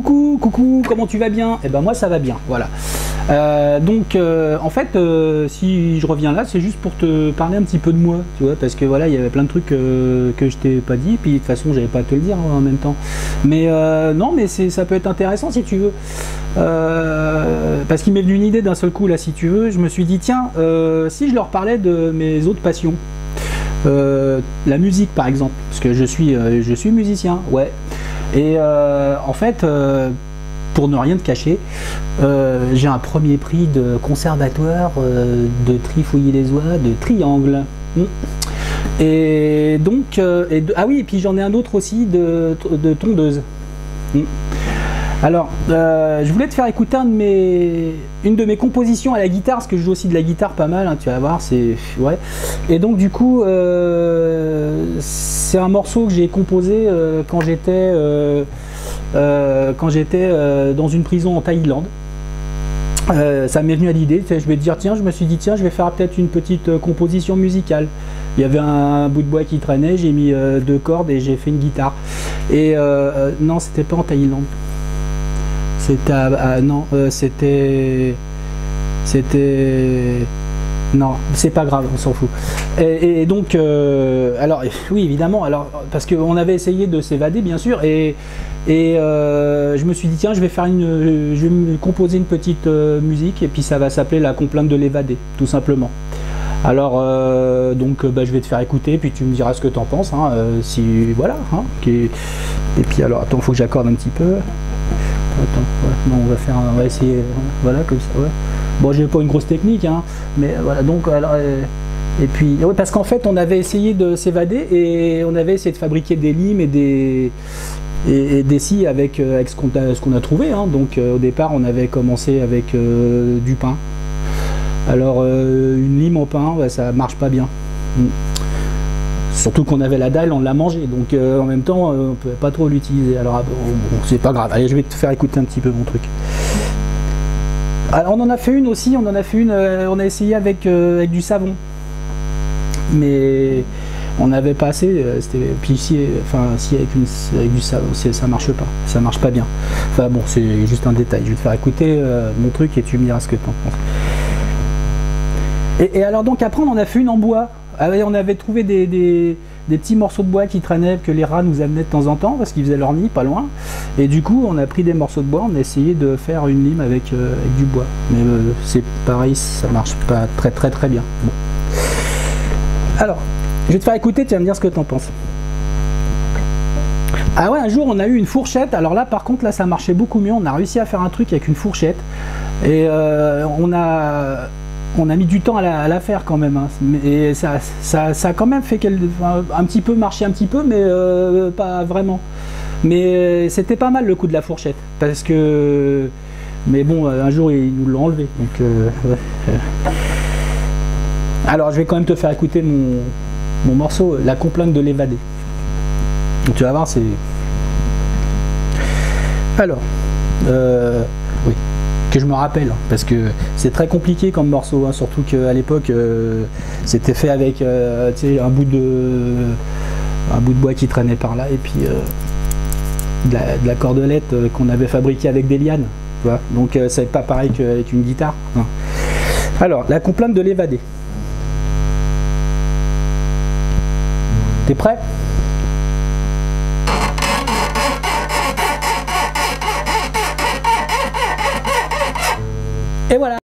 Coucou, coucou, comment tu vas bien? Eh ben moi ça va bien, voilà. En fait, si je reviens là, c'est juste pour te parler un petit peu de moi, tu vois, parce que voilà, il y avait plein de trucs que je t'ai pas dit, puis de toute façon, j'avais pas à te le dire en même temps. Mais non, mais ça peut être intéressant si tu veux, parce qu'il m'est venu une idée d'un seul coup là, si tu veux. Je me suis dit tiens, si je leur parlais de mes autres passions, la musique par exemple, parce que je suis musicien, ouais. Et en fait, pour ne rien te cacher, j'ai un premier prix de conservatoire de trifouiller les oies de triangle. Et donc, ah oui, et puis j'en ai un autre aussi de tondeuse. Alors, je voulais te faire écouter une de mes compositions à la guitare, parce que je joue aussi de la guitare pas mal, hein, tu vas voir, c'est... Ouais. Et donc du coup, c'est un morceau que j'ai composé quand j'étais dans une prison en Thaïlande. Ça m'est venu à l'idée, je vais te dire, tiens, je me suis dit, tiens, je vais faire peut-être une petite composition musicale. Il y avait un bout de bois qui traînait, j'ai mis 2 cordes et j'ai fait une guitare. Et non, c'était pas en Thaïlande. C'était non, c'était non, c'est pas grave, on s'en fout. Et donc alors oui, évidemment, alors parce qu'on avait essayé de s'évader bien sûr, et je me suis dit tiens, je vais me composer une petite musique, et puis ça va s'appeler La complainte de l'évadé, tout simplement. Alors je vais te faire écouter, puis tu me diras ce que t'en penses, hein, si voilà, hein, et puis alors attends, faut que j'accorde un petit peu. Attends, ouais, non, on va essayer, voilà, comme ça, ouais. Bon, j'ai pas une grosse technique, hein, mais voilà, donc, alors, et puis, ouais, parce qu'en fait, on avait essayé de s'évader, et on avait essayé de fabriquer des limes et des scies avec ce qu'on a trouvé, hein. Donc, au départ, on avait commencé avec du pain. Alors, une lime au pain, ouais, ça marche pas bien. Surtout qu'on avait la dalle, on l'a mangé, donc en même temps on pouvait pas trop l'utiliser. Alors bon, c'est pas grave, allez, je vais te faire écouter un petit peu mon truc. Alors on en a fait une aussi, on a essayé avec du savon, mais on n'avait pas assez, puis si avec du savon, ça marche pas bien. Enfin bon, c'est juste un détail, je vais te faire écouter mon truc et tu me diras ce que tu en penses. Et alors donc après on en a fait une en bois. On avait trouvé des petits morceaux de bois qui traînaient, que les rats nous amenaient de temps en temps parce qu'ils faisaient leur nid pas loin, et du coup on a pris des morceaux de bois, on a essayé de faire une lime avec du bois, mais c'est pareil, ça marche pas très bien. Bon. Alors je vais te faire écouter, tu vas me dire ce que tu en penses. Ah ouais, un jour on a eu une fourchette, alors là par contre là ça marchait beaucoup mieux, on a réussi à faire un truc avec une fourchette, et on a mis du temps à la faire quand même, hein. Et ça a quand même fait un petit peu marcher un petit peu, mais pas vraiment. Mais c'était pas mal le coup de la fourchette, parce que... Mais bon, un jour ils nous l'ont enlevé, donc... Ouais. Alors je vais quand même te faire écouter mon morceau, La complainte de l'évadé. Donc tu vas voir, c'est... Alors... oui. Que je me rappelle, parce que c'est très compliqué comme morceau, hein, surtout qu'à l'époque c'était fait avec un bout de bois qui traînait par là, et puis de la cordelette qu'on avait fabriquée avec des lianes, tu vois. Donc c'est pas pareil qu'avec une guitare, hein. Alors, La complainte de l'évadé. T'es prêt? Et voilà.